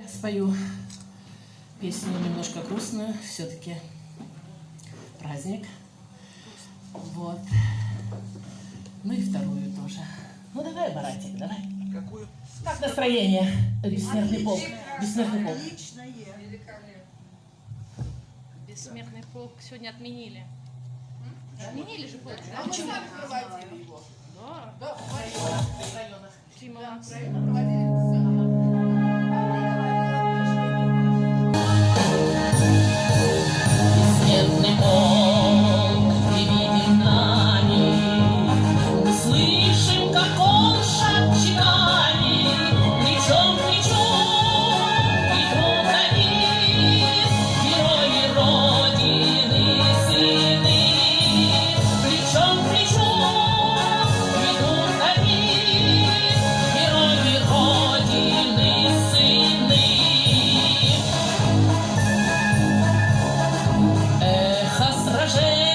Я спою песню немножко грустную, все-таки праздник. Вот. Ну и вторую тоже. Ну давай, Маратик, давай. Какую? Как настроение? Бессмертный полк. Бессмертный полк. Бессмертный полк сегодня отменили. Отменили же полк, да? А мы сами проводили его. Да. Да, в районах. Какие молодцы. Проводили. Бессмертный полк приведен нами. Мы слышим, как он шепчет нами. Плечом к плечу идут они, герои Родины, сыны. Плечом к плечу идут они, герои Родины, сыны. Эхо сражений